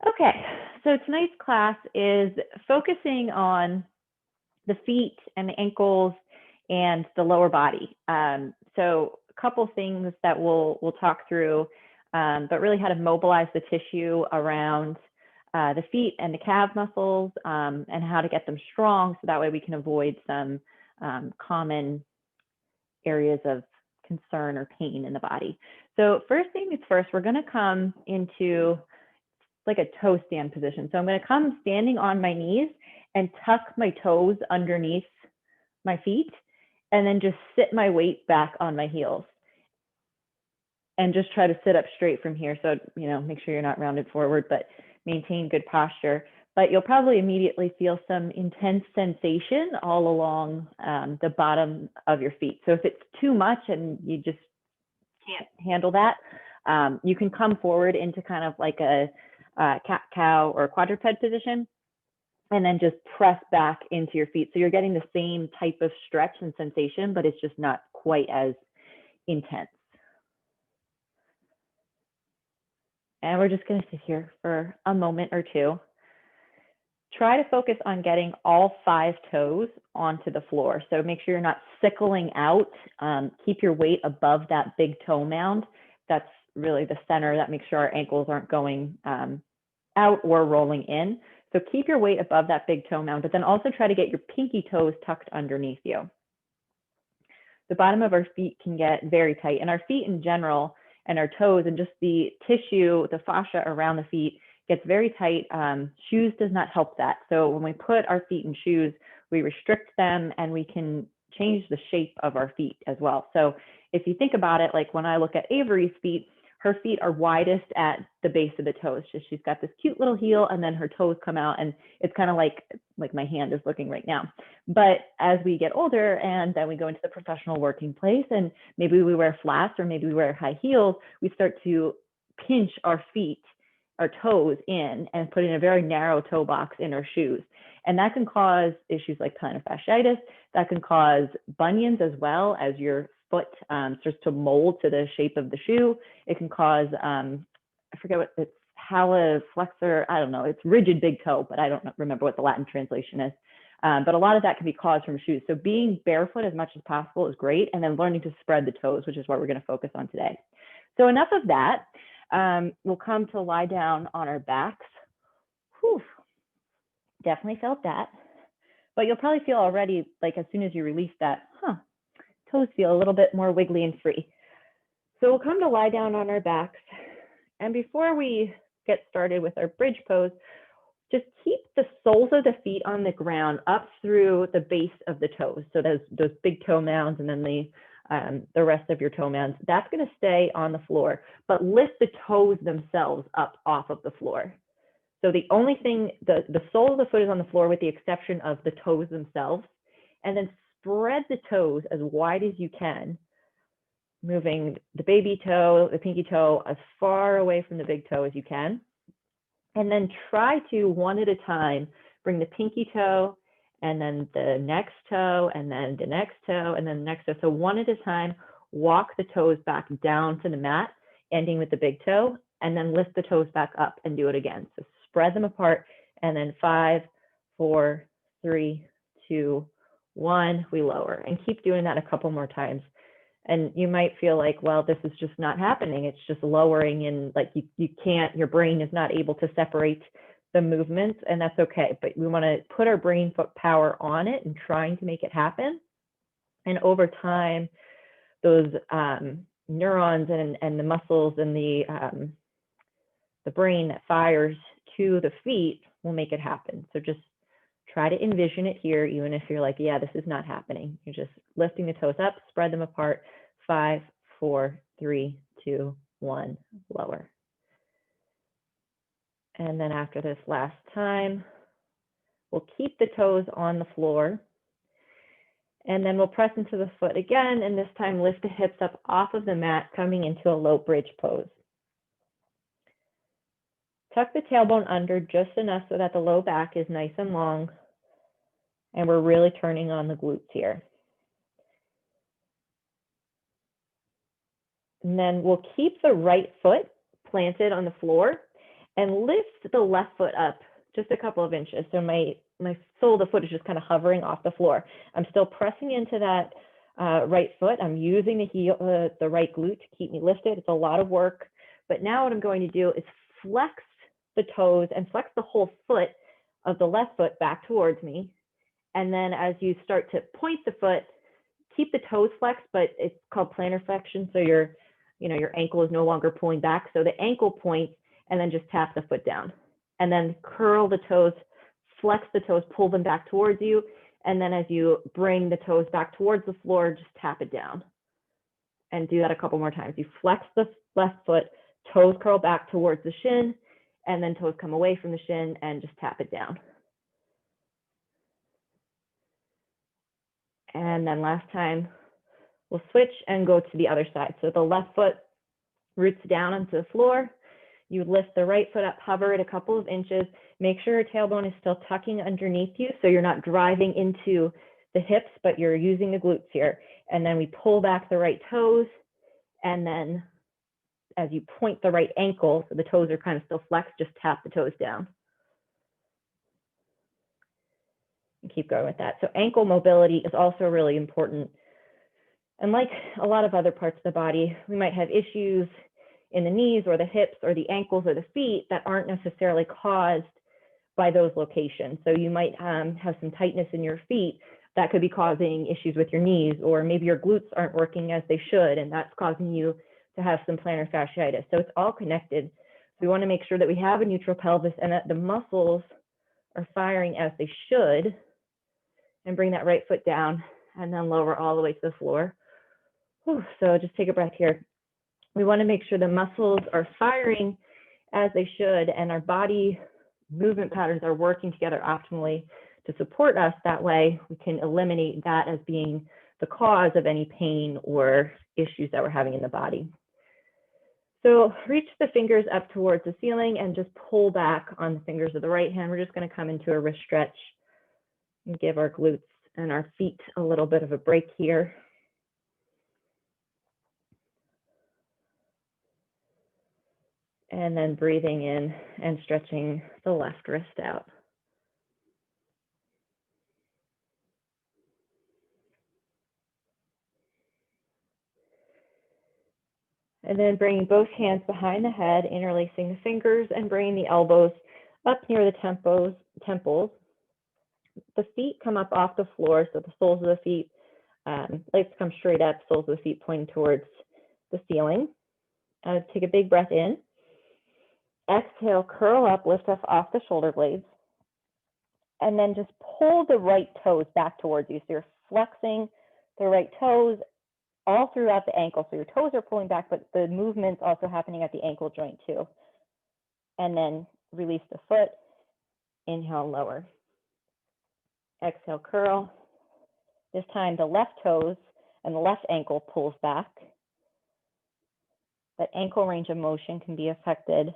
Okay, so tonight's class is focusing on the feet and the ankles and the lower body. So a couple things that we'll talk through, but really how to mobilize the tissue around the feet and the calf muscles, and how to get them strong so that way we can avoid some common areas of concern or pain in the body. So first thing is first, we're going to come into like a toe stand position. So I'm going to come standing on my knees and tuck my toes underneath my feet, and then just sit my weight back on my heels and just try to sit up straight from here. So, make sure you're not rounded forward, but maintain good posture. But you'll probably immediately feel some intense sensation all along the bottom of your feet. So if it's too much and you just can't handle that, you can come forward into kind of like a cat cow or quadruped position, and then just press back into your feet. So you're getting the same type of stretch and sensation, but it's just not quite as intense. And we're just going to sit here for a moment or two. Try to focus on getting all 5 toes onto the floor. So make sure you're not sickling out. Keep your weight above that big toe mound. That's really the center that makes sure our ankles aren't going out or rolling in. So keep your weight above that big toe mound, but then also try to get your pinky toes tucked underneath you. The bottom of our feet can get very tight, and our feet in general and our toes and just the tissue, the fascia around the feet gets very tight. Shoes does not help that. So when we put our feet in shoes, we restrict them and we can change the shape of our feet as well. So if you think about it, like when I look at Avery's feet, her feet are widest at the base of the toes. She's got this cute little heel, and then her toes come out, and it's kind of like my hand is looking right now. But as we get older and then we go into the professional working place, and maybe we wear flats or maybe we wear high heels, we start to pinch our feet, our toes in, and put in a very narrow toe box in our shoes. And that can cause issues like plantar fasciitis. That can cause bunions as well, as your foot starts to mold to the shape of the shoe. It can cause, I forget what it's, haliflexor, I don't know, it's rigid big toe, but I don't remember what the Latin translation is. But a lot of that can be caused from shoes. So being barefoot as much as possible is great, and then learning to spread the toes, which is what we're going to focus on today. So enough of that. We'll come to lie down on our backs. Whew. Definitely felt that. But you'll probably feel already, like as soon as you release that, toes feel a little bit more wiggly and free. So we'll come to lie down on our backs. And before we get started with our bridge pose, just keep the soles of the feet on the ground up through the base of the toes. So those big toe mounds, and then the rest of your toe mounds, that's going to stay on the floor, but lift the toes themselves up off of the floor. So the only thing, the sole of the foot is on the floor with the exception of the toes themselves. And then spread the toes as wide as you can, moving the baby toe, the pinky toe, as far away from the big toe as you can. And then try to, one at a time, bring the pinky toe, and then the next toe, and then the next toe, and then the next toe. So one at a time, walk the toes back down to the mat, ending with the big toe, and then lift the toes back up and do it again. So spread them apart, and then 5, 4, 3, 2, 1, we lower. And keep doing that a couple more times. And you might feel like, well, this is just not happening. It's just lowering, and like you can't, your brain is not able to separate the movements, and that's okay. But we want to put our brain power on it and trying to make it happen. And over time, those neurons and the muscles and the brain that fires to the feet will make it happen. So just try to envision it here, even if you're like, yeah, this is not happening. You're just lifting the toes up, spread them apart, 5, 4, 3, 2, 1, lower. And then after this last time, we'll keep the toes on the floor. And then we'll press into the foot again, and this time lift the hips up off of the mat, coming into a low bridge pose. Tuck the tailbone under just enough so that the low back is nice and long, and we're really turning on the glutes here. And then we'll keep the right foot planted on the floor, and lift the left foot up just a couple of inches. So my sole of the foot is just kind of hovering off the floor. I'm still pressing into that right foot. I'm using the heel, the right glute to keep me lifted. It's a lot of work. But now what I'm going to do is flex the toes and flex the whole foot of the left foot back towards me. And then as you start to point the foot, keep the toes flexed, but it's called plantar flexion. So your ankle is no longer pulling back. So the ankle points, and then just tap the foot down. And then curl the toes, flex the toes, pull them back towards you. And then as you bring the toes back towards the floor, just tap it down. And do that a couple more times. You flex the left foot, toes curl back towards the shin, and then toes come away from the shin and just tap it down. And then last time, we'll switch and go to the other side. So the left foot roots down onto the floor. You lift the right foot up, hover it a couple of inches. Make sure your tailbone is still tucking underneath you so you're not driving into the hips, but you're using the glutes here. And then we pull back the right toes. And then as you point the right ankle, so the toes are kind of still flexed, just tap the toes down. And keep going with that. So ankle mobility is also really important. And like a lot of other parts of the body, we might have issues in the knees or the hips or the ankles or the feet that aren't necessarily caused by those locations. So you might have some tightness in your feet that could be causing issues with your knees, or maybe your glutes aren't working as they should, and that's causing you to have some plantar fasciitis. So it's all connected. So we want to make sure that we have a neutral pelvis and that the muscles are firing as they should, and bring that right foot down and then lower all the way to the floor. Whew, so just take a breath here. We want to make sure the muscles are firing as they should and our body movement patterns are working together optimally to support us. That way we can eliminate that as being the cause of any pain or issues that we're having in the body. So reach the fingers up towards the ceiling and just pull back on the fingers of the right hand. We're just going to come into a wrist stretch and give our glutes and our feet a little bit of a break here. And then breathing in and stretching the left wrist out. And then bringing both hands behind the head, interlacing the fingers and bringing the elbows up near the temples. The feet come up off the floor, so the soles of the feet, legs come straight up, soles of the feet pointing towards the ceiling. Take a big breath in. Exhale, curl up, lift us off the shoulder blades. And then just pull the right toes back towards you. So you're flexing the right toes all throughout the ankle. So your toes are pulling back, but the movement's also happening at the ankle joint too. And then release the foot. Inhale, lower. Exhale, curl. This time the left toes and the left ankle pulls back. That ankle range of motion can be affected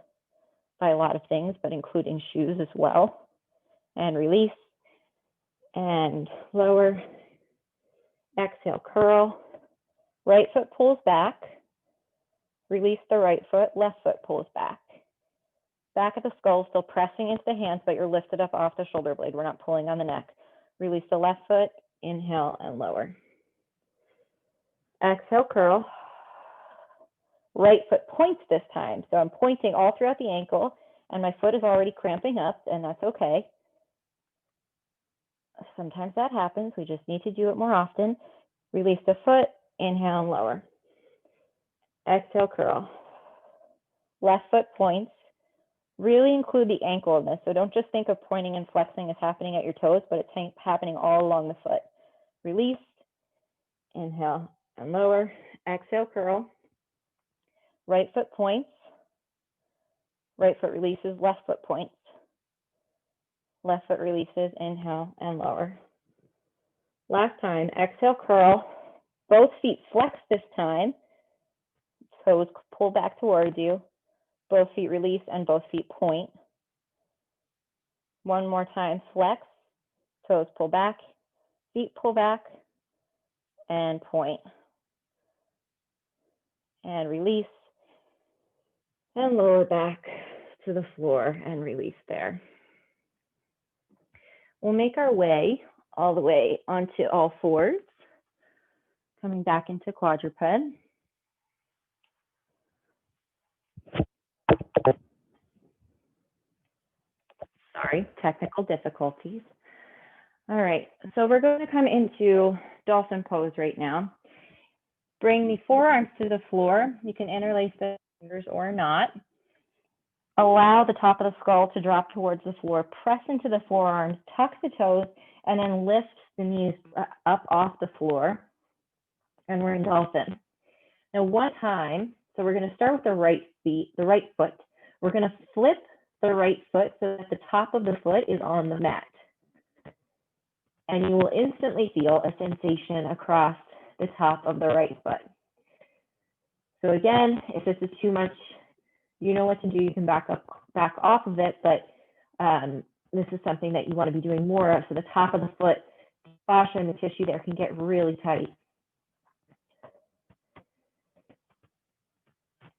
by a lot of things, but including shoes as well. And release. And lower. Exhale, curl. Right foot pulls back. Release the right foot, left foot pulls back. Back of the skull still pressing into the hands, but you're lifted up off the shoulder blade. We're not pulling on the neck. Release the left foot, inhale and lower. Exhale, curl. Right foot points this time. So I'm pointing all throughout the ankle and my foot is already cramping up, and that's okay. Sometimes that happens. We just need to do it more often. Release the foot, inhale and lower. Exhale, curl. Left foot points. Really include the ankle in this. So don't just think of pointing and flexing as happening at your toes, but it's happening all along the foot. Release, inhale and lower. Exhale, curl. Right foot points. Right foot releases, left foot points. Left foot releases, inhale and lower. Last time, exhale, curl. Both feet flex this time. Toes pull back towards you. Both feet release and both feet point. One more time, flex. Toes pull back, feet pull back, and point. And release. And lower back to the floor and release there. We'll make our way all the way onto all fours, coming back into quadruped. Sorry, technical difficulties. All right, so we're going to come into dolphin pose right now. Bring the forearms to the floor. You can interlace the fingers or not. Allow the top of the skull to drop towards the floor. Press into the forearms, tuck the toes, and then lift the knees up off the floor. And we're in dolphin. Now, one time, so we're going to start with the right foot. We're going to flip the right foot so that the top of the foot is on the mat. And you will instantly feel a sensation across the top of the right foot. So again, if this is too much, you know what to do. You can back off of it, but this is something that you want to be doing more of. So the top of the foot, the fascia and the tissue there can get really tight.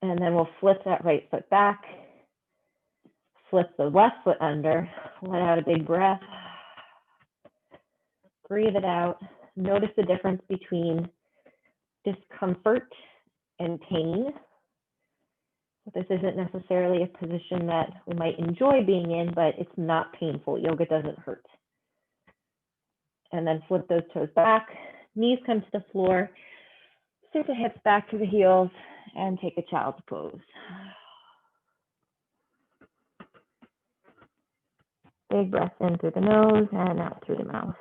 And then we'll flip that right foot back, flip the left foot under, let out a big breath, breathe it out. Notice the difference between discomfort and pain. This isn't necessarily a position that we might enjoy being in, but it's not painful. Yoga doesn't hurt. And then flip those toes back, knees come to the floor, sit the hips back to the heels, and take a child's pose. Big breath in through the nose and out through the mouth.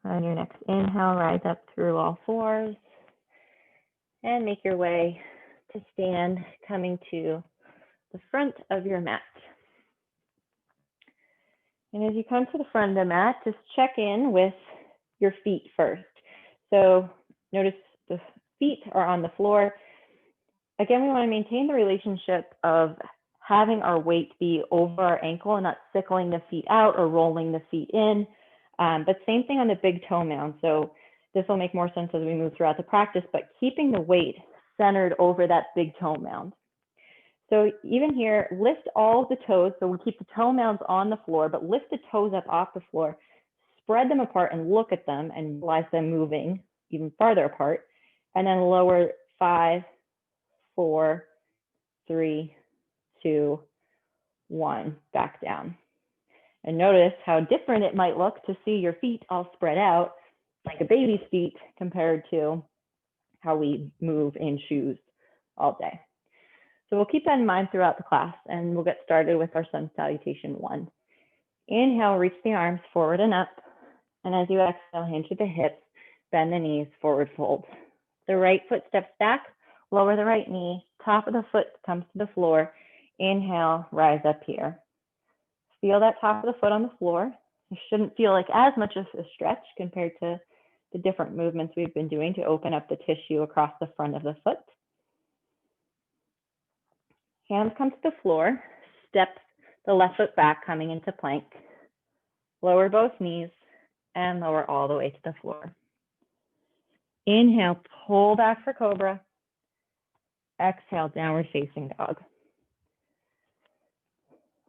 On your next inhale, rise up through all fours and make your way to stand, coming to the front of your mat. And as you come to the front of the mat, just check in with your feet first. So notice the feet are on the floor. Again, we want to maintain the relationship of having our weight be over our ankle and not sickling the feet out or rolling the feet in. But same thing on the big toe mound. So this will make more sense as we move throughout the practice, but keeping the weight centered over that big toe mound. So even here, lift all of the toes. So we keep the toe mounds on the floor, but lift the toes up off the floor, spread them apart and look at them and realize them moving even farther apart. And then lower 5, 4, 3, 2, 1, back down. And notice how different it might look to see your feet all spread out like a baby's feet compared to how we move in shoes all day. So we'll keep that in mind throughout the class, and we'll get started with our sun salutation 1. Inhale, reach the arms forward and up. And as you exhale, hinge at the hips, bend the knees, forward fold. The right foot steps back, lower the right knee, top of the foot comes to the floor. Inhale, rise up here. Feel that top of the foot on the floor. It shouldn't feel like as much of a stretch compared to the different movements we've been doing to open up the tissue across the front of the foot. Hands come to the floor, step the left foot back, coming into plank. Lower both knees and lower all the way to the floor. Inhale, pull back for cobra. Exhale, downward facing dog.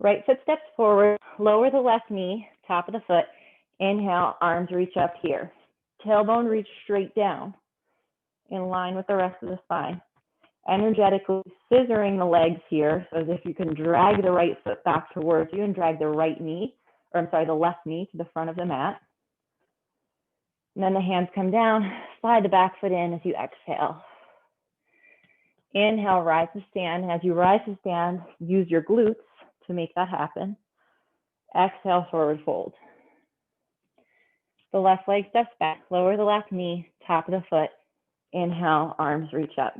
Right foot steps forward, lower the left knee, top of the foot. Inhale, arms reach up here. Tailbone reach straight down, in line with the rest of the spine. Energetically scissoring the legs here, so as if you can drag the right foot back towards you and drag the right knee, or I'm sorry, the left knee to the front of the mat. And then the hands come down, slide the back foot in as you exhale. Inhale, rise to stand. As you rise to stand, use your glutes to make that happen. Exhale, forward fold. The left leg steps back, lower the left knee, top of the foot. Inhale, arms reach up.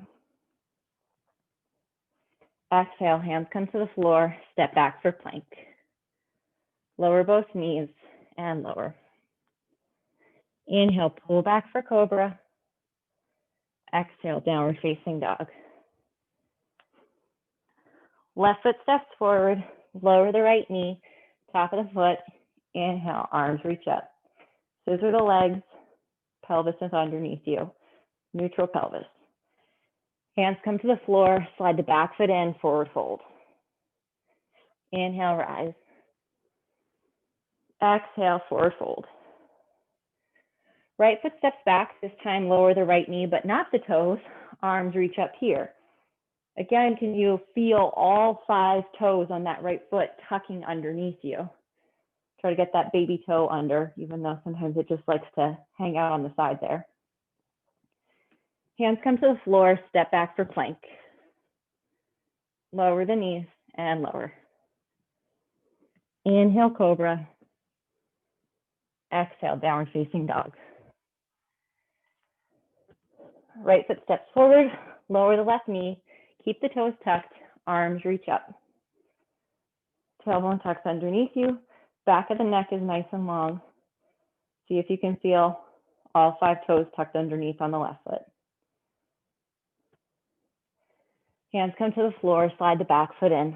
Exhale, hands come to the floor, step back for plank. Lower both knees and lower. Inhale, pull back for cobra. Exhale, downward facing dog. Left foot steps forward, lower the right knee, top of the foot. Inhale, arms reach up. Those are the legs, pelvis is underneath you, neutral pelvis. Hands come to the floor, slide the back foot in, forward fold. Inhale, rise. Exhale, forward fold. Right foot steps back, this time lower the right knee, but not the toes. Arms reach up here. Again, can you feel all 5 toes on that right foot tucking underneath you? Try to get that baby toe under, even though sometimes it just likes to hang out on the side there. Hands come to the floor, step back for plank. Lower the knees and lower. Inhale, cobra. Exhale, downward facing dog. Right foot steps forward, lower the left knee, keep the toes tucked, arms reach up. Tailbone tucks underneath you, back of the neck is nice and long. See if you can feel all 5 toes tucked underneath on the left foot. Hands come to the floor, slide the back foot in.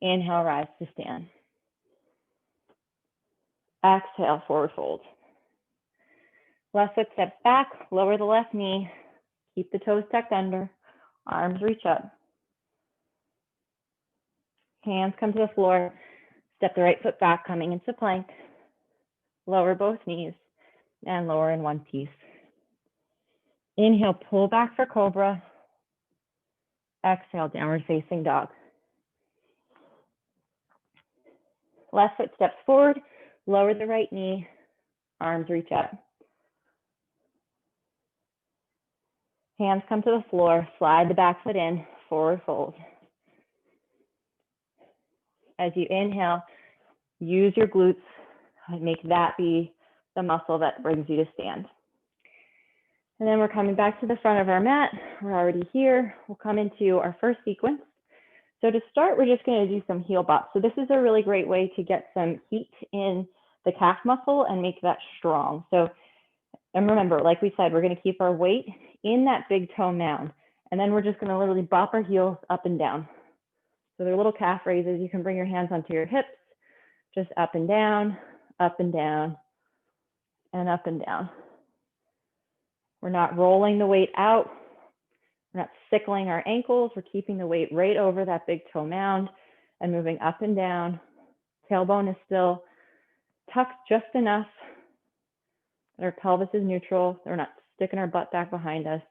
Inhale, rise to stand. Exhale, forward fold. Left foot steps back, lower the left knee, keep the toes tucked under, arms reach up. Hands come to the floor, step the right foot back, coming into plank. Lower both knees and lower in one piece. Inhale, pull back for cobra. Exhale, downward facing dog. Left foot steps forward, lower the right knee, arms reach up. Hands come to the floor, slide the back foot in, forward fold. As you inhale, use your glutes, make that be the muscle that brings you to stand. And then we're coming back to the front of our mat. We're already here. We'll come into our first sequence. So to start, we're just going to do some heel bops. So this is a really great way to get some heat in the calf muscle and make that strong. So, and remember, like we said, we're going to keep our weight in that big toe mound. And then we're just going to literally bop our heels up and down. So they're little calf raises. You can bring your hands onto your hips, just up and down, and up and down. We're not rolling the weight out. We're not sickling our ankles. We're keeping the weight right over that big toe mound and moving up and down. Tailbone is still tucked just enough that our pelvis is neutral. We're not sticking our butt back behind us.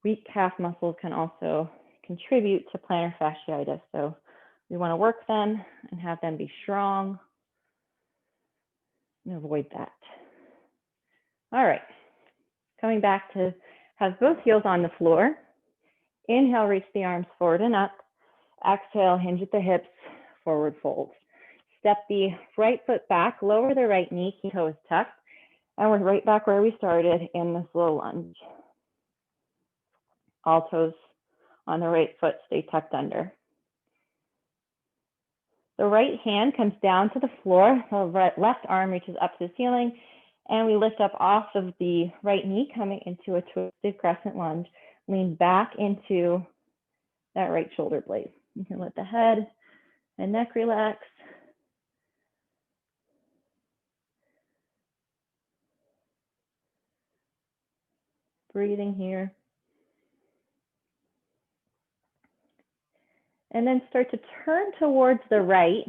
Weak calf muscles can also contribute to plantar fasciitis. So we want to work them and have them be strong and avoid that. All right, coming back to have both heels on the floor. Inhale, reach the arms forward and up. Exhale, hinge at the hips, forward fold. Step the right foot back, lower the right knee, keep toes tucked, and we're right back where we started in this little lunge. All toes on the right foot stay tucked under. The right hand comes down to the floor, the left arm reaches up to the ceiling, and we lift up off of the right knee, coming into a twisted crescent lunge. Lean back into that right shoulder blade. You can let the head and neck relax. Breathing here. And then start to turn towards the right,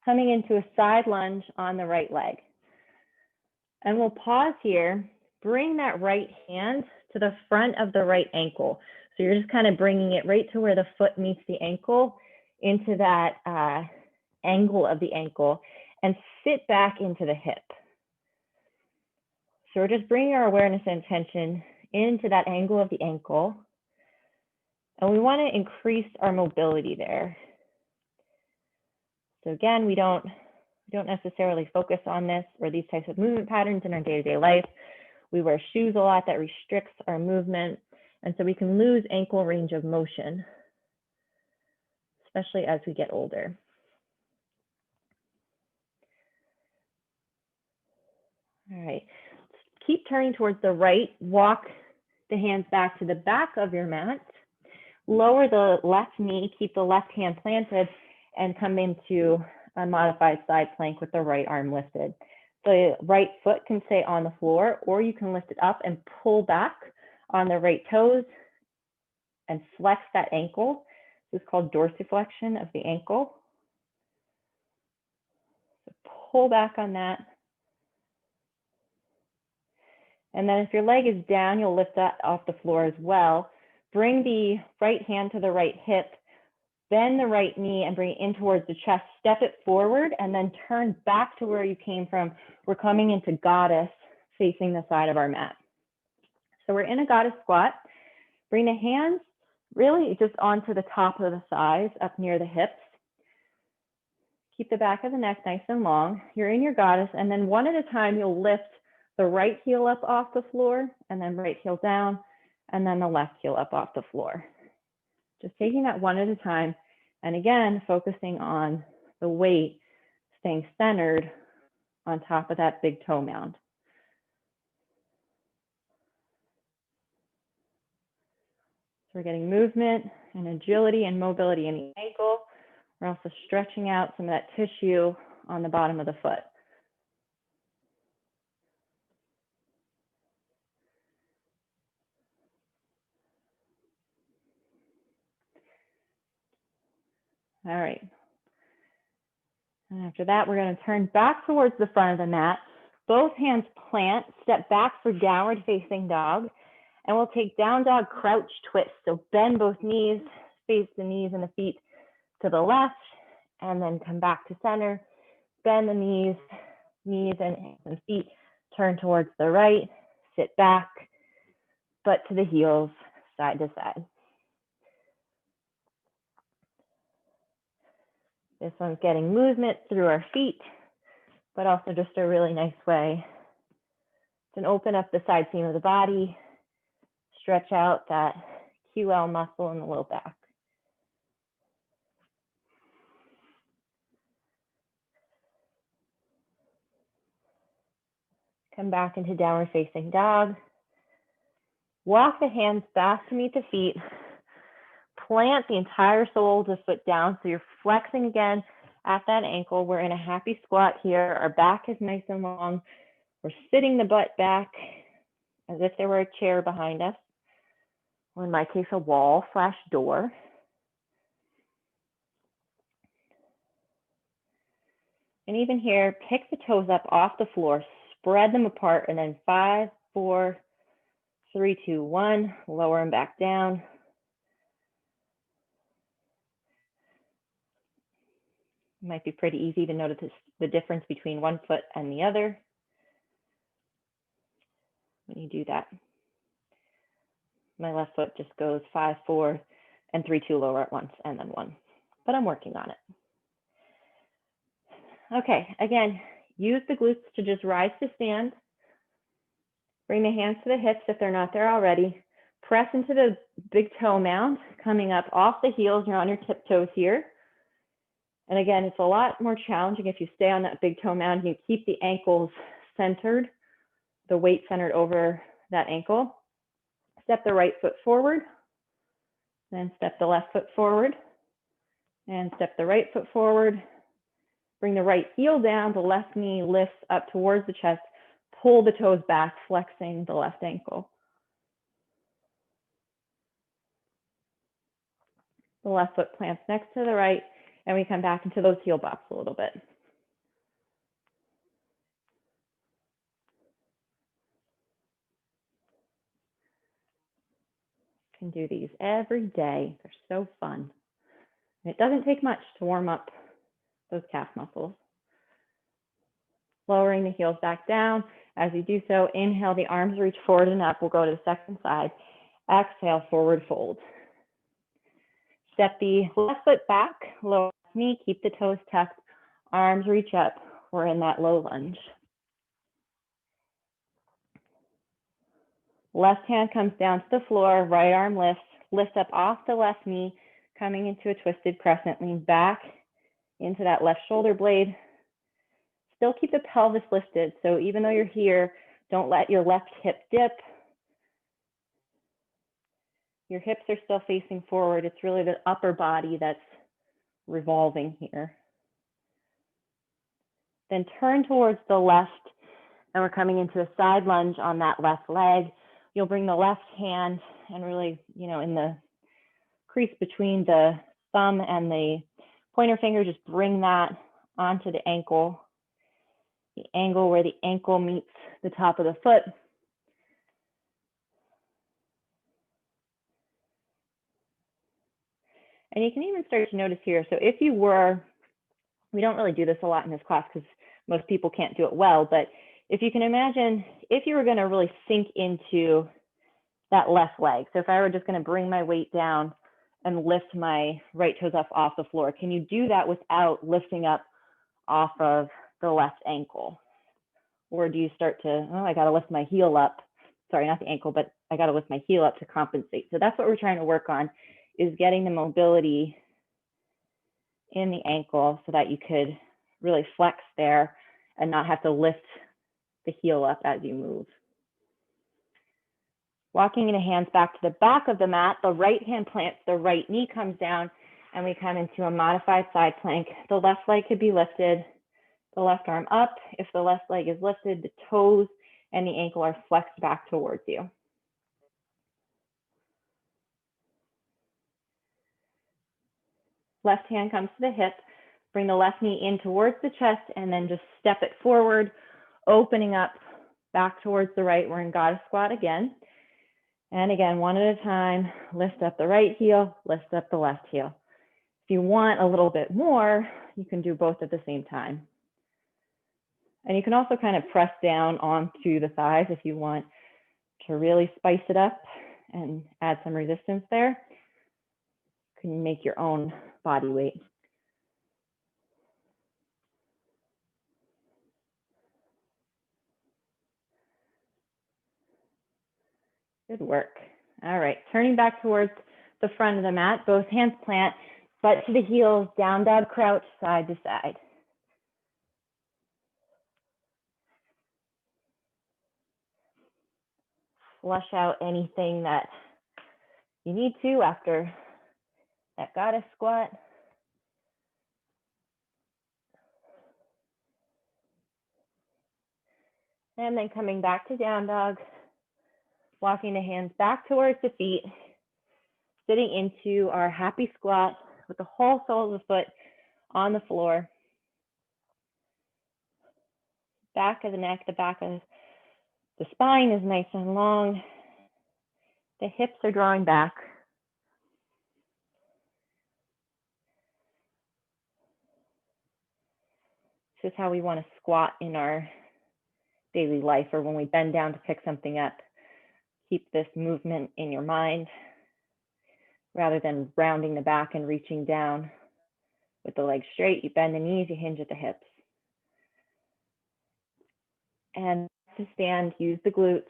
coming into a side lunge on the right leg. And we'll pause here, bring that right hand to the front of the right ankle. So you're just kind of bringing it right to where the foot meets the ankle, into that angle of the ankle, and sit back into the hip. So we're just bringing our awareness and attention into that angle of the ankle. And we want to increase our mobility there. So again, we don't necessarily focus on this or these types of movement patterns in our day-to-day life. We wear shoes a lot that restricts our movement. And so we can lose ankle range of motion, especially as we get older. All right, keep turning towards the right. Walk the hands back to the back of your mat. Lower the left knee, keep the left hand planted, and come into a modified side plank with the right arm lifted. The right foot can stay on the floor, or you can lift it up and pull back on the right toes and flex that ankle. This is called dorsiflexion of the ankle. So pull back on that. And then if your leg is down, you'll lift that off the floor as well. Bring the right hand to the right hip, bend the right knee and bring it in towards the chest, step it forward, and then turn back to where you came from. We're coming into goddess facing the side of our mat. So we're in a goddess squat. Bring the hands really just onto the top of the thighs, up near the hips. Keep the back of the neck nice and long. You're in your goddess, and then one at a time, you'll lift the right heel up off the floor, and then right heel down, and then the left heel up off the floor. Just taking that one at a time. And again, focusing on the weight, staying centered on top of that big toe mound. So we're getting movement and agility and mobility in the ankle. We're also stretching out some of that tissue on the bottom of the foot. All right. And after that, we're going to turn back towards the front of the mat. Both hands plant, step back for downward facing dog. And we'll take down dog crouch twist. So bend both knees, face the knees and the feet to the left, and then come back to center. Bend the knees and feet, turn towards the right, sit back, butt to the heels, side to side. This one's getting movement through our feet, but also just a really nice way to open up the side seam of the body, stretch out that QL muscle in the low back. Come back into downward facing dog. Walk the hands back to meet the feet. Plant the entire sole of the foot down. So you're flexing again at that ankle. We're in a happy squat here. Our back is nice and long. We're sitting the butt back as if there were a chair behind us, or in my case, a wall/door. And even here, pick the toes up off the floor, spread them apart, and then 5, 4, 3, 2, 1, lower them back down. It might be pretty easy to notice the difference between one foot and the other when you do that. My left foot just goes 5, 4, and 3, 2 lower at once, and then 1. But I'm working on it. Okay, again, use the glutes to just rise to stand. Bring the hands to the hips if they're not there already. Press into the big toe mound, coming up off the heels. You're on your tiptoes here. And again, it's a lot more challenging if you stay on that big toe mound and you keep the ankles centered, the weight centered over that ankle. Step the right foot forward, then step the left foot forward, and step the right foot forward. Bring the right heel down, the left knee lifts up towards the chest, pull the toes back, flexing the left ankle. The left foot plants next to the right, and we come back into those heel bops a little bit. Can do these every day. They're so fun. And it doesn't take much to warm up those calf muscles. Lowering the heels back down. As you do so, inhale, the arms reach forward and up. We'll go to the second side. Exhale, forward fold. Step the left foot back, lower knee, keep the toes tucked, arms reach up. We're in that low lunge. Left hand comes down to the floor, right arm lifts, lift up off the left knee, coming into a twisted crescent, lean back into that left shoulder blade. Still keep the pelvis lifted. So even though you're here, don't let your left hip dip. Your hips are still facing forward. It's really the upper body that's revolving here. Then turn towards the left, and we're coming into a side lunge on that left leg. You'll bring the left hand and really, in the crease between the thumb and the pointer finger, just bring that onto the ankle, the angle where the ankle meets the top of the foot. And you can even start to notice here. So if you were, we don't really do this a lot in this class because most people can't do it well, but if you can imagine, if you were going to really sink into that left leg. So if I were just going to bring my weight down and lift my right toes up off the floor, can you do that without lifting up off of the left ankle? Or do you start to, oh, I got to lift my heel up. Sorry, not the ankle, but I got to lift my heel up to compensate. So that's what we're trying to work on, is getting the mobility in the ankle so that you could really flex there and not have to lift the heel up as you move. Walking the hands back to the back of the mat, the right hand plants, the right knee comes down, and we come into a modified side plank. The left leg could be lifted, the left arm up. If the left leg is lifted, the toes and the ankle are flexed back towards you. Left hand comes to the hip, bring the left knee in towards the chest, and then just step it forward, opening up back towards the right. We're in goddess squat again. And again, one at a time, lift up the right heel, lift up the left heel. If you want a little bit more, you can do both at the same time. And you can also kind of press down onto the thighs if you want to really spice it up and add some resistance there. You can make your own body weight. Good work. All right, turning back towards the front of the mat, both hands plant, butt to the heels, down dog crouch, side to side. Flush out anything that you need to after that goddess squat. And then coming back to down dog, walking the hands back towards the feet, sitting into our happy squat with the whole sole of the foot on the floor. Back of the neck, the back of the spine is nice and long. The hips are drawing back. This is how we want to squat in our daily life, or when we bend down to pick something up. Keep this movement in your mind rather than rounding the back and reaching down with the legs straight. You bend the knees, you hinge at the hips. And to stand, use the glutes.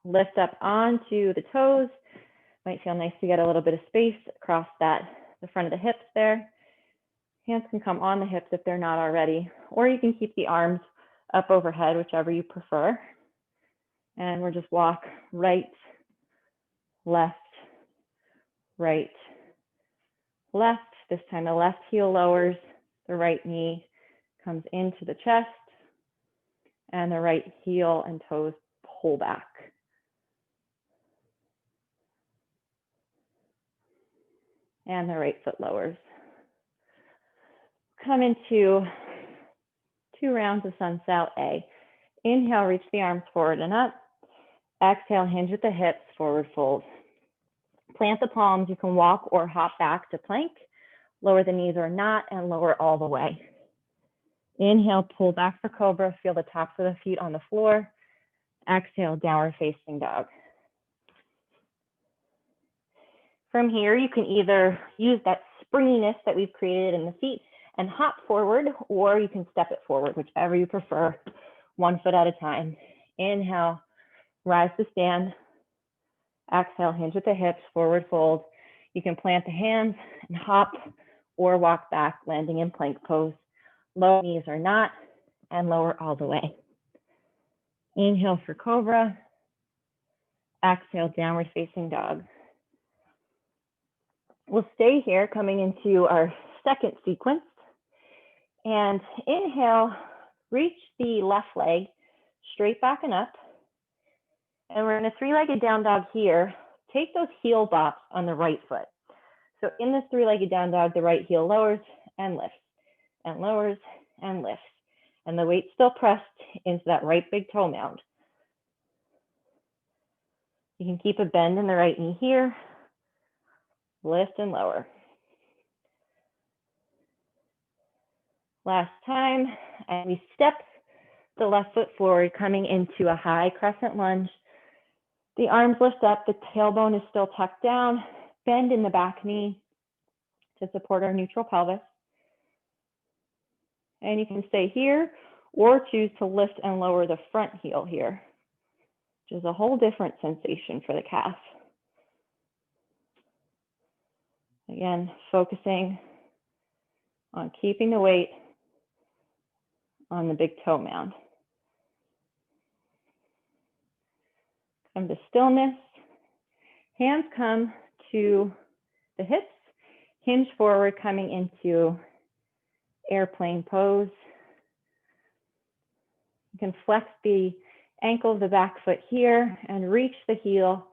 Lift up onto the toes. Might feel nice to get a little bit of space across the front of the hips there. Hands can come on the hips if they're not already, or you can keep the arms up overhead, whichever you prefer. And we'll just walk right, left, right, left. This time the left heel lowers, the right knee comes into the chest, and the right heel and toes pull back. And the right foot lowers. Come into 2 rounds of sun sal A. Inhale, reach the arms forward and up. Exhale, hinge at the hips, forward fold. Plant the palms. You can walk or hop back to plank. Lower the knees or not, and lower all the way. Inhale, pull back for cobra. Feel the tops of the feet on the floor. Exhale, downward facing dog. From here, you can either use that springiness that we've created in the feet and hop forward, or you can step it forward, whichever you prefer, 1 foot at a time. Inhale, rise to stand. Exhale, hinge at the hips, forward fold. You can plant the hands and hop or walk back, landing in plank pose. Lower knees or not, and lower all the way. Inhale for cobra. Exhale, downward facing dog. We'll stay here coming into our second sequence. And inhale, reach the left leg straight back and up. And we're in a three-legged down dog here. Take those heel bops on the right foot. So in this three-legged down dog, the right heel lowers and lifts, and lowers and lifts. And the weight's still pressed into that right big toe mound. You can keep a bend in the right knee here. Lift and lower. Last time, and we step the left foot forward, coming into a high crescent lunge. The arms lift up, the tailbone is still tucked down. Bend in the back knee to support our neutral pelvis. And you can stay here or choose to lift and lower the front heel here, which is a whole different sensation for the calf. Again, focusing on keeping the weight on the big toe mound. Come to stillness. Hands come to the hips, hinge forward, coming into airplane pose. You can flex the ankle of the back foot here and reach the heel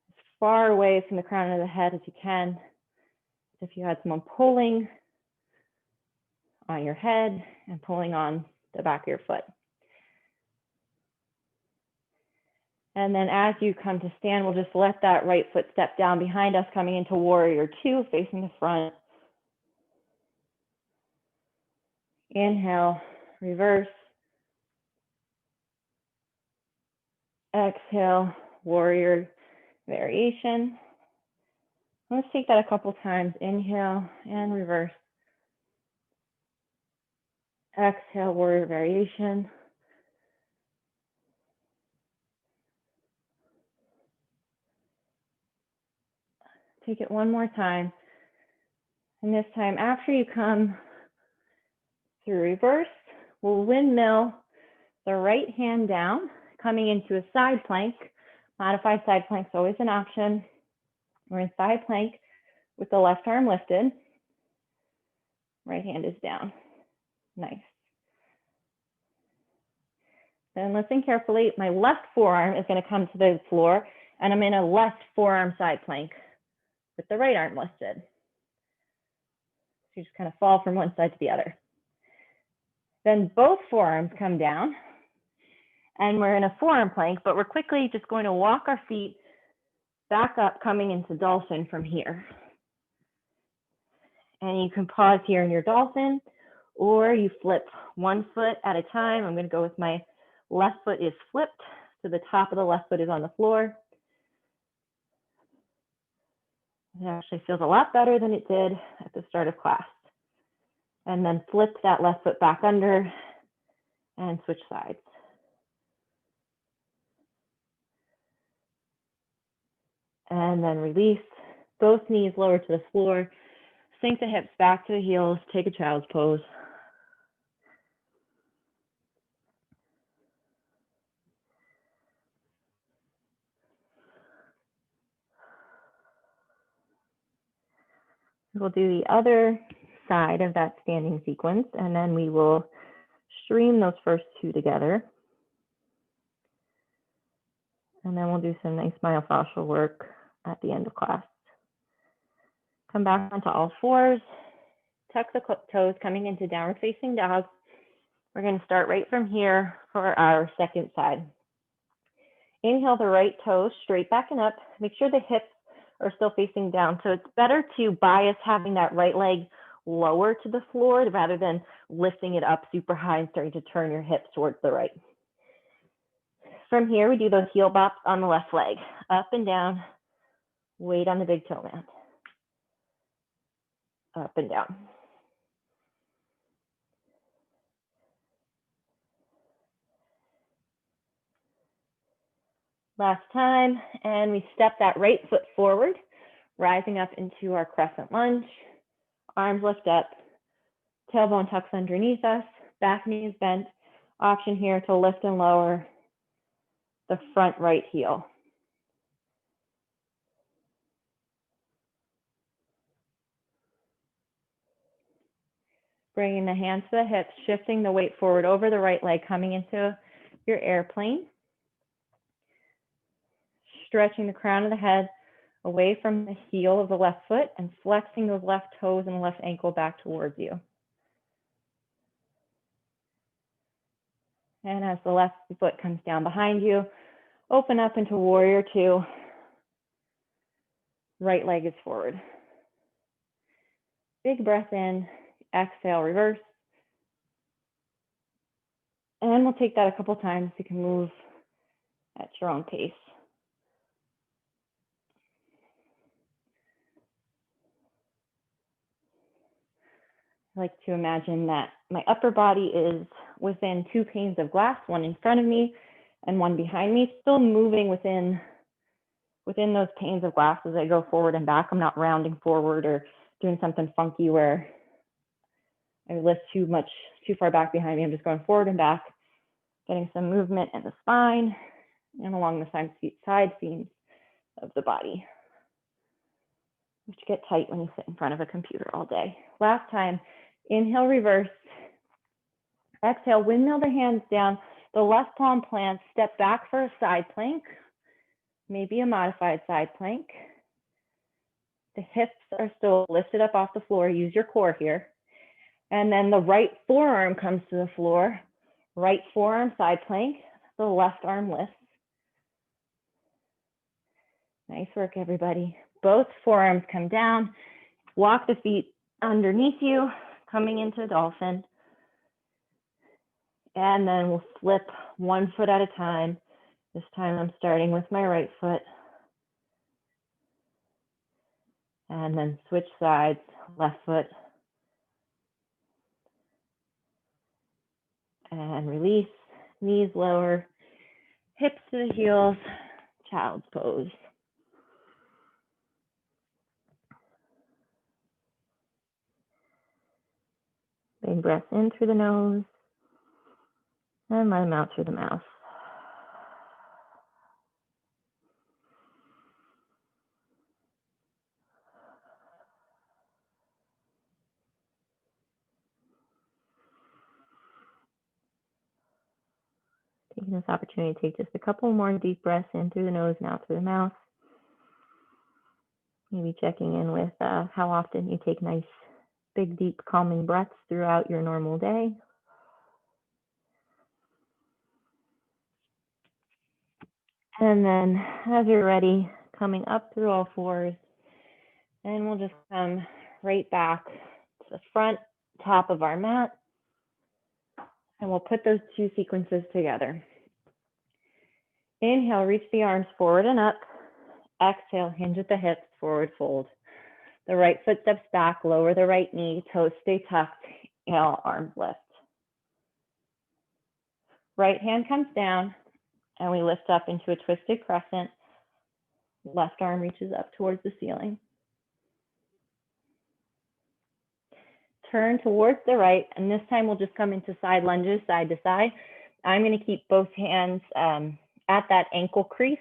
as far away from the crown of the head as you can. If you had someone pulling on your head and pulling on the back of your foot. And then as you come to stand, we'll just let that right foot step down behind us, coming into warrior two, facing the front. Inhale, reverse. Exhale, warrior variation. Let's take that a couple times. Inhale and reverse. Exhale, warrior variation. Take it one more time. And this time, after you come through reverse, we'll windmill the right hand down, coming into a side plank. Modified side plank is always an option. We're in side plank with the left arm lifted. Right hand is down. Nice. Then listen carefully. My left forearm is going to come to the floor, and I'm in a left forearm side plank with the right arm lifted. So you just kind of fall from one side to the other. Then both forearms come down, and we're in a forearm plank, but we're quickly just going to walk our feet back up, coming into dolphin from here. And you can pause here in your dolphin, or you flip one foot at a time. I'm going to go with my left foot is flipped, so the top of the left foot is on the floor. It actually feels a lot better than it did at the start of class. And then flip that left foot back under and switch sides. And then release, both knees lower to the floor. Sink the hips back to the heels, take a child's pose. We'll do the other side of that standing sequence, and then we will stream those first two together. And then we'll do some nice myofascial work at the end of class. Come back onto all fours, tuck the toes, coming into downward facing dog. We're going to start right from here for our second side. Inhale the right toes straight back and up. Make sure the hips are still facing down. So it's better to bias having that right leg lower to the floor rather than lifting it up super high and starting to turn your hips towards the right. From here, we do those heel bops on the left leg, up and down, weight on the big toe mound, up and down. Last time, and we step that right foot forward, rising up into our crescent lunge. Arms lift up, tailbone tucks underneath us, back knee is bent. Option here to lift and lower the front right heel. Bringing the hands to the hips, shifting the weight forward over the right leg, coming into your airplane. Stretching the crown of the head away from the heel of the left foot and flexing those left toes and the left ankle back towards you. And as the left foot comes down behind you, open up into warrior two. Right leg is forward. Big breath in, exhale, reverse. And we'll take that a couple times. You can move at your own pace. I like to imagine that my upper body is within two panes of glass, one in front of me and one behind me, still moving within those panes of glass as I go forward and back. I'm not rounding forward or doing something funky where I lift too far back behind me. I'm just going forward and back, getting some movement in the spine and along the side seams of the body, which get tight when you sit in front of a computer all day. Last time, inhale, reverse. Exhale, windmill the hands down. The left palm plants, step back for a side plank, maybe a modified side plank. The hips are still lifted up off the floor. Use your core here. And then the right forearm comes to the floor. Right forearm side plank. The left arm lifts. Nice work, everybody. Both forearms come down. Walk the feet underneath you, coming into dolphin. And then we'll flip one foot at a time. This time I'm starting with my right foot. And then switch sides, left foot. And release, knees lower, hips to the heels, child's pose. Big breath in through the nose and let them out through the mouth. Taking this opportunity to take just a couple more deep breaths in through the nose and out through the mouth. Maybe checking in with how often you take nice, big, deep, calming breaths throughout your normal day. And then as you're ready, coming up through all fours, and we'll just come right back to the front top of our mat. And we'll put those two sequences together. Inhale, reach the arms forward and up. Exhale, hinge at the hips, forward fold. The right foot steps back, lower the right knee, toes stay tucked. Inhale, arms lift. Right hand comes down, and we lift up into a twisted crescent. Left arm reaches up towards the ceiling. Turn towards the right, and this time we'll just come into side lunges, side to side. I'm going to keep both hands at that ankle crease.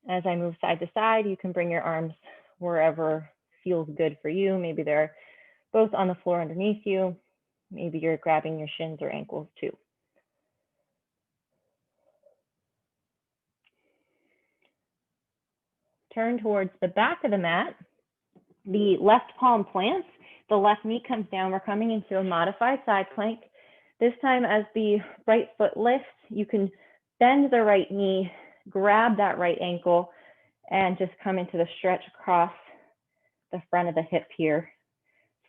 As I move side to side, you can bring your arms wherever feels good for you. Maybe they're both on the floor underneath you. Maybe you're grabbing your shins or ankles too. Turn towards the back of the mat. The left palm plants. The left knee comes down. We're coming into a modified side plank. This time as the right foot lifts, you can bend the right knee, grab that right ankle, and just come into the stretch across the front of the hip here.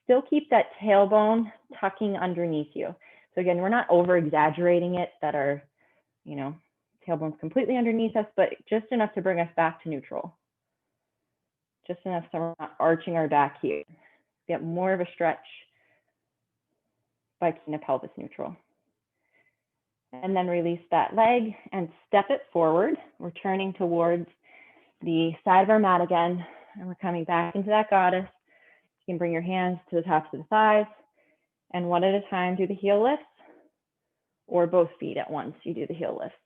Still keep that tailbone tucking underneath you. So again, we're not over exaggerating it that our, tailbone's completely underneath us, but just enough to bring us back to neutral. Just enough so we're not arching our back here. Get more of a stretch by keeping the pelvis neutral. And then release that leg and step it forward. We're turning towards the side of our mat again, and we're coming back into that goddess. You can bring your hands to the tops of the thighs, and one at a time do the heel lifts, or both feet at once, you do the heel lifts.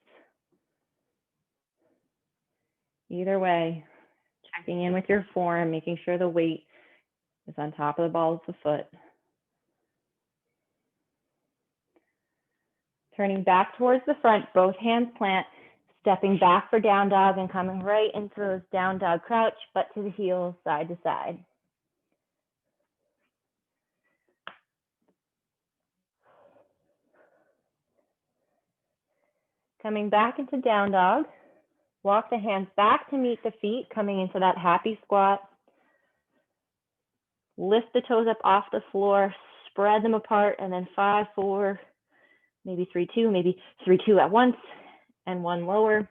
Either way, checking in with your form, making sure the weight is on top of the balls of the foot. Turning back towards the front, both hands plant, stepping back for down dog and coming right into those down dog crouch, butt to the heels, side to side. Coming back into down dog, walk the hands back to meet the feet, coming into that happy squat. Lift the toes up off the floor, spread them apart, and then 5, 4, maybe 3, 2, maybe 3, 2 at once, and 1 lower.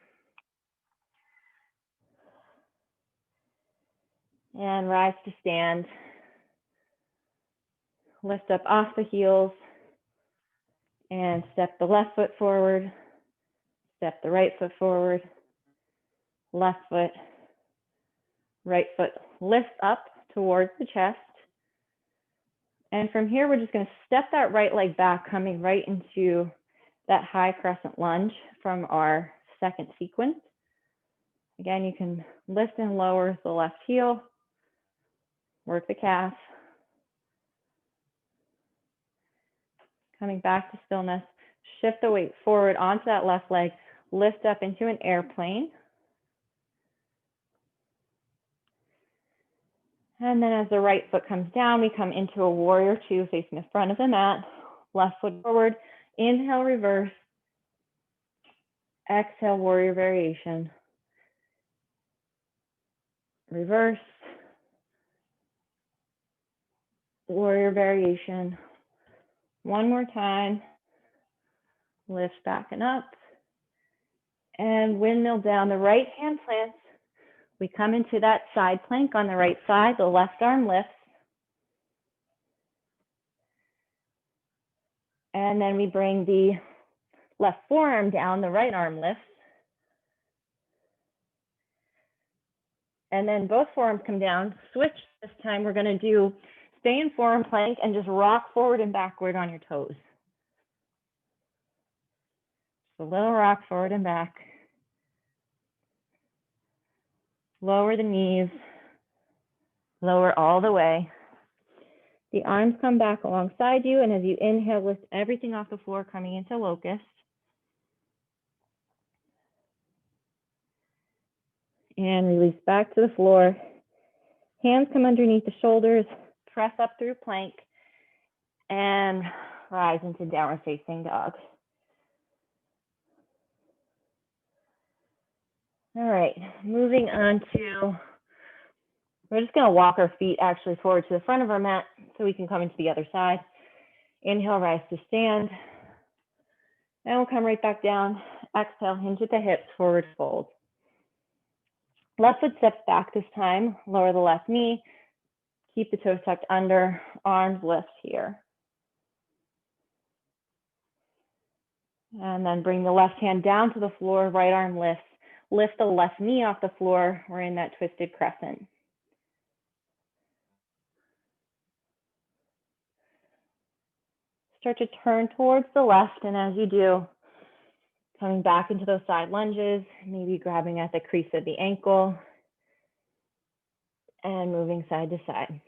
And rise to stand. Lift up off the heels, and step the left foot forward, step the right foot forward, left foot, right foot lifts up towards the chest. And from here, we're just going to step that right leg back, coming right into that high crescent lunge from our second sequence. Again, you can lift and lower the left heel, work the calf. Coming back to stillness, shift the weight forward onto that left leg, lift up into an airplane. And then as the right foot comes down, we come into a warrior two facing the front of the mat, left foot forward, inhale, reverse, exhale, warrior variation, reverse, warrior variation. One more time, lift back and up, and windmill down. The right hand plants. We come into that side plank on the right side, the left arm lifts. And then we bring the left forearm down, the right arm lifts. And then both forearms come down, switch. This time we're gonna do stay in forearm plank and just rock forward and backward on your toes. So a little rock forward and back. Lower the knees, lower all the way. The arms come back alongside you, and as you inhale, lift everything off the floor, coming into locust. And release back to the floor. Hands come underneath the shoulders, press up through plank, and rise into downward facing dog. All right, moving on to, we're just gonna walk our feet actually forward to the front of our mat so we can come into the other side. Inhale, rise to stand. And we'll come right back down. Exhale, hinge at the hips, forward fold. Left foot steps back this time, lower the left knee, keep the toes tucked under, arms lift here. And then bring the left hand down to the floor, right arm lifts. Lift the left knee off the floor. We're in that twisted crescent. Start to turn towards the left, and as you do, coming back into those side lunges, maybe grabbing at the crease of the ankle, and moving side to side.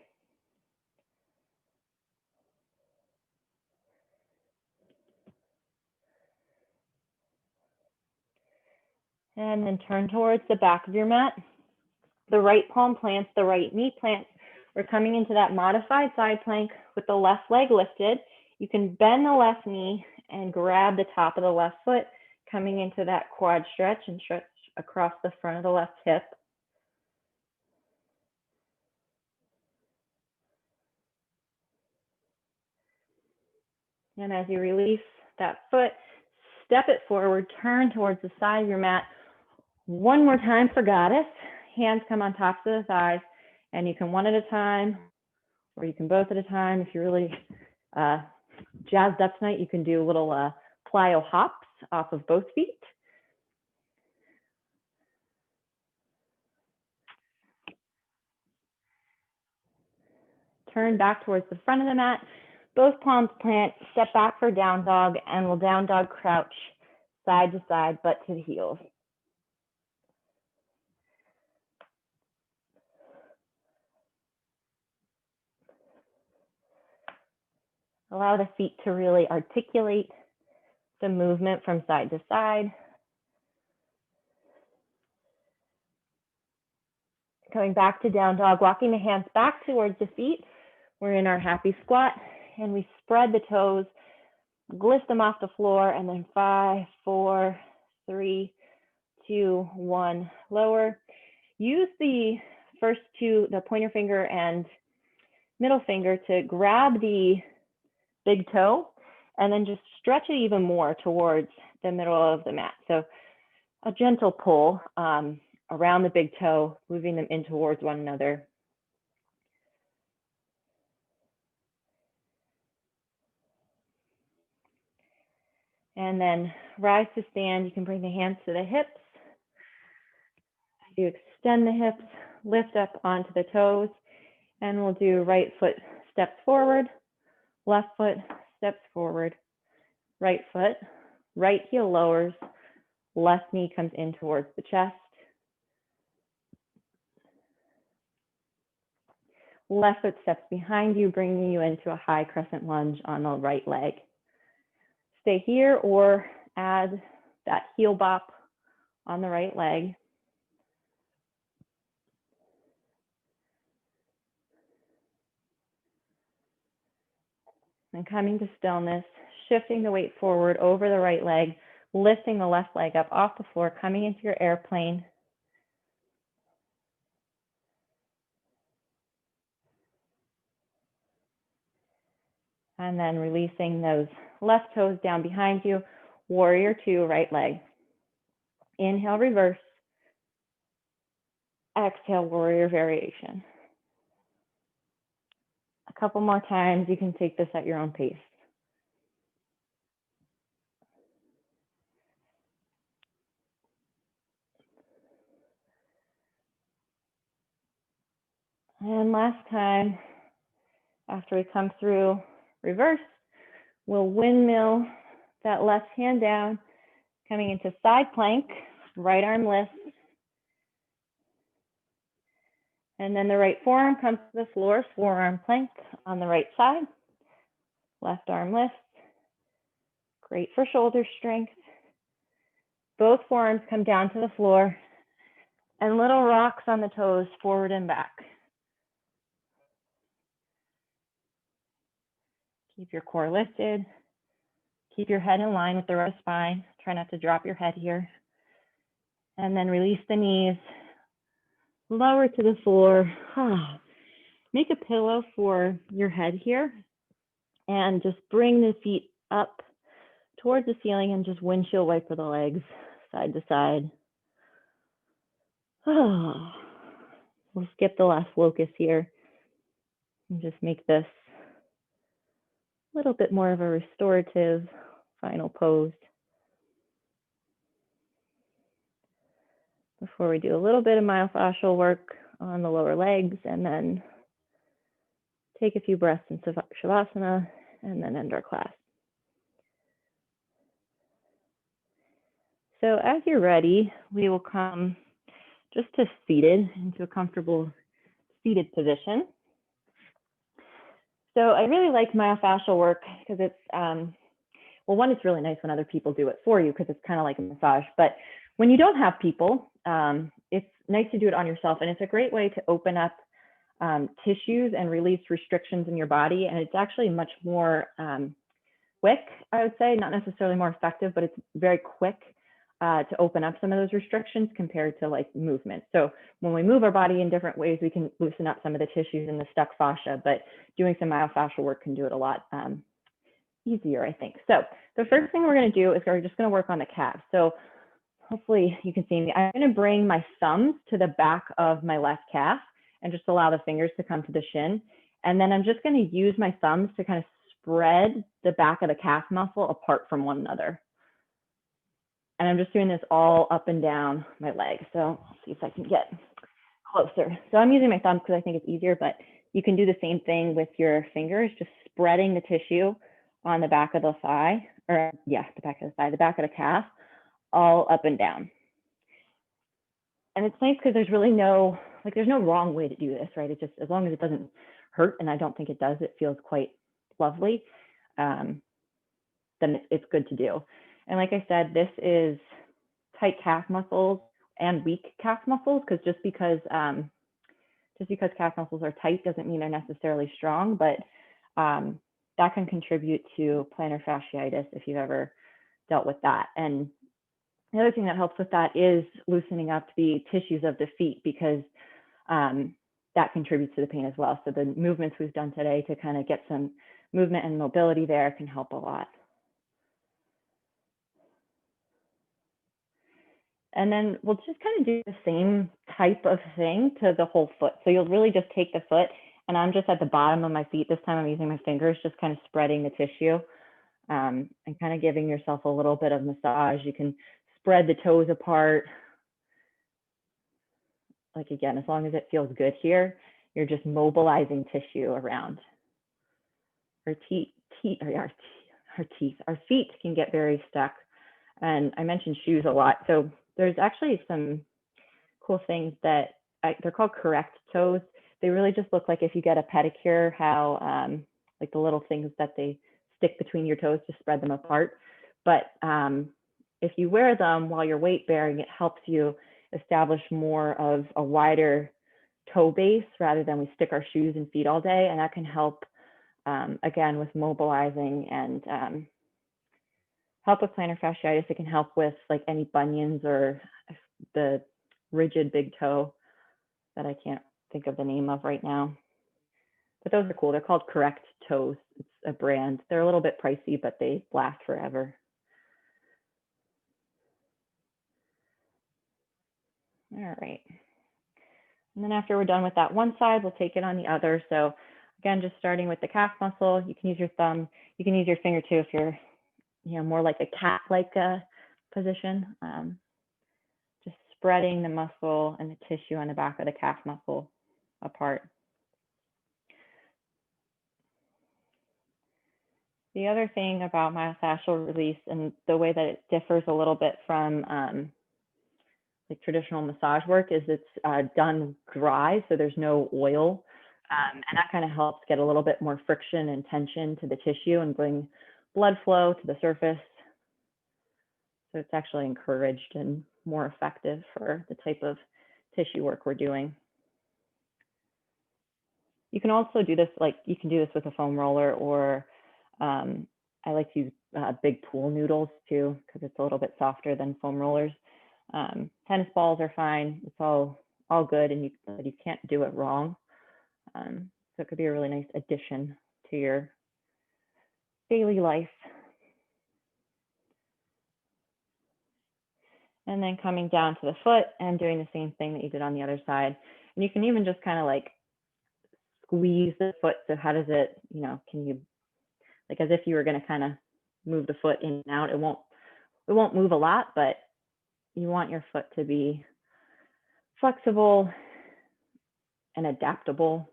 And then turn towards the back of your mat. The right palm plants, the right knee plants. We're coming into that modified side plank with the left leg lifted. You can bend the left knee and grab the top of the left foot, coming into that quad stretch and stretch across the front of the left hip. And as you release that foot, step it forward, turn towards the side of your mat. One more time for goddess. Hands come on top of the thighs, and you can one at a time, or you can both at a time. If you're really jazzed up tonight, you can do little plyo hops off of both feet. Turn back towards the front of the mat. Both palms plant, step back for down dog, and we'll down dog crouch, side to side, butt to the heels. Allow the feet to really articulate, Some movement from side to side. Coming back to down dog, walking the hands back towards the feet. We're in our happy squat, and we spread the toes, lift them off the floor, and then 5, 4, 3, 2, 1, lower. Use the first two, the pointer finger and middle finger, to grab the big toe, and then just stretch it even more towards the middle of the mat. So a gentle pull around the big toe, moving them in towards one another. And then rise to stand. You can bring the hands to the hips. You extend the hips, lift up onto the toes, and we'll do right foot steps forward, left foot steps forward, right foot, right heel lowers, left knee comes in towards the chest. Left foot steps behind you, bringing you into a high crescent lunge on the right leg. Stay here or add that heel bop on the right leg. And coming to stillness, shifting the weight forward over the right leg, lifting the left leg up off the floor, coming into your airplane. And then releasing those left toes down behind you, warrior two, right leg. Inhale, reverse. Exhale, warrior variation. A couple more times. You can take this at your own pace. And last time, after we come through reverse, we'll windmill that left hand down, coming into side plank, right arm lifts. And then the right forearm comes to the floor, forearm plank on the right side. Left arm lifts. Great for shoulder strength. Both forearms come down to the floor, and little rocks on the toes, forward and back. Keep your core lifted. Keep your head in line with the right spine. Try not to drop your head here. And then release the knees. Lower to the floor. Make a pillow for your head here. And just bring the feet up towards the ceiling and just windshield wiper the legs side to side. We'll skip the last locust here and just make this a little bit more of a restorative final pose. Before we do a little bit of myofascial work on the lower legs, and then take a few breaths in Shavasana and then end our class. So as you're ready, we will come just to seated, into a comfortable seated position. So I really like myofascial work because it's, well, one, it's really nice when other people do it for you because it's kind of like a massage. But when you don't have people, it's nice to do it on yourself. And it's a great way to open up tissues and release restrictions in your body. And it's actually much more quick, I would say, not necessarily more effective, but it's very quick to open up some of those restrictions compared to like movement. So when we move our body in different ways, we can loosen up some of the tissues in the stuck fascia, but doing some myofascial work can do it a lot easier, I think. So the first thing we're going to do is we're just going to work on the calves. So hopefully you can see me. I'm going to bring my thumbs to the back of my left calf and just allow the fingers to come to the shin. And then I'm just going to use my thumbs to kind of spread the back of the calf muscle apart from one another. And I'm just doing this all up and down my leg. So I'll see if I can get closer. So I'm using my thumbs because I think it's easier, but you can do the same thing with your fingers, just spreading the tissue on the back of the thigh, or yeah, the back of the thigh, the back of the calf, all up and down. And it's nice because there's really no, like there's no wrong way to do this, right? It's just, as long as it doesn't hurt, and I don't think it does, it feels quite lovely, then it's good to do. And like I said, this is tight calf muscles and weak calf muscles, because just because calf muscles are tight doesn't mean they're necessarily strong, but that can contribute to plantar fasciitis if you've ever dealt with that. And the other thing that helps with that is loosening up the tissues of the feet, because that contributes to the pain as well. So the movements we've done today to kind of get some movement and mobility there can help a lot. And then we'll just kind of do the same type of thing to the whole foot. So you'll really just take the foot, and I'm just at the bottom of my feet. This time I'm using my fingers, just kind of spreading the tissue and kind of giving yourself a little bit of massage. You can spread the toes apart. Like again, as long as it feels good here, you're just mobilizing tissue around. Our feet can get very stuck. And I mentioned shoes a lot. So there's actually some cool things that they're called correct toes. They really just look like if you get a pedicure, how like the little things that they stick between your toes to spread them apart. But if you wear them while you're weight bearing, it helps you establish more of a wider toe base rather than we stick our shoes and feet all day. And that can help, again, with mobilizing and help with plantar fasciitis. It can help with like any bunions or the rigid big toe that I can't think of the name of right now. But those are cool. They're called Correct Toes. It's a brand. They're a little bit pricey, but they last forever. All right. And then after we're done with that one side, we'll take it on the other. So again, just starting with the calf muscle, you can use your thumb. You can use your finger too if you're, more like a cat-like position. Just spreading the muscle and the tissue on the back of the calf muscle apart. The other thing about myofascial release and the way that it differs a little bit from like traditional massage work is it's done dry, so there's no oil. And that kind of helps get a little bit more friction and tension to the tissue and bring blood flow to the surface. So it's actually encouraged and more effective for the type of tissue work we're doing. You can also do this, like you can do this with a foam roller, or I like to use big pool noodles too, because it's a little bit softer than foam rollers. Tennis balls are fine. It's all good, and you can't do it wrong. So it could be a really nice addition to your daily life. And then coming down to the foot and doing the same thing that you did on the other side. And you can even just kind of like squeeze the foot. So how does it, can you, like as if you were going to kind of move the foot in and out. It won't move a lot, but you want your foot to be flexible and adaptable.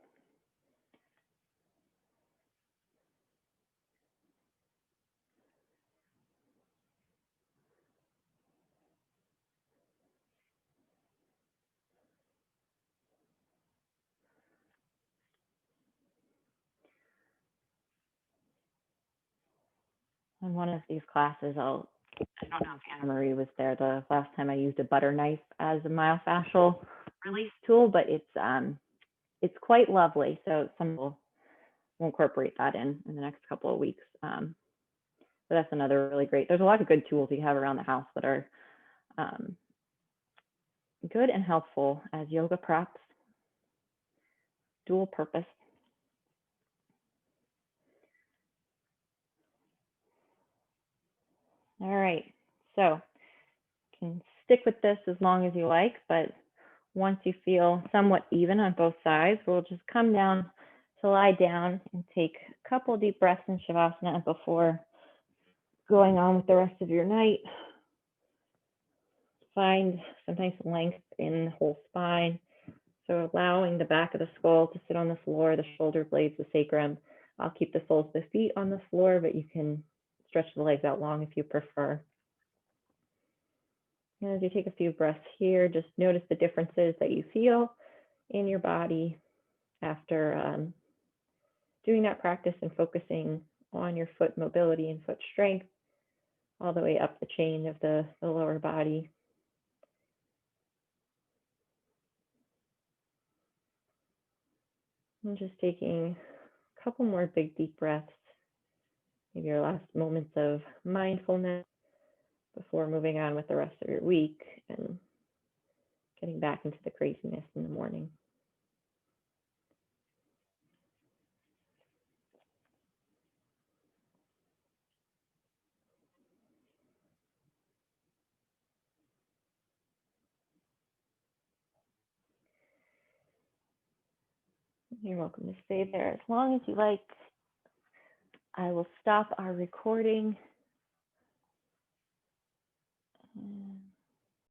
In one of these classes, I don't know if Anna Marie was there the last time I used a butter knife as a myofascial release tool, but it's quite lovely. So some will incorporate that in the next couple of weeks. But that's another really great. There's a lot of good tools you have around the house that are good and helpful as yoga props, dual purpose. All right, so you can stick with this as long as you like, but once you feel somewhat even on both sides, we'll just come down to lie down and take a couple deep breaths in Shavasana before going on with the rest of your night. Find some nice length in the whole spine. So allowing the back of the skull to sit on the floor, the shoulder blades, the sacrum. I'll keep the soles of the feet on the floor, but you can stretch the legs out long if you prefer. And as you take a few breaths here, just notice the differences that you feel in your body after doing that practice and focusing on your foot mobility and foot strength. all the way up the chain of the lower body. And just taking a couple more big deep breaths, maybe your last moments of mindfulness before moving on with the rest of your week and getting back into the craziness in the morning. You're welcome to stay there as long as you like. I will stop our recording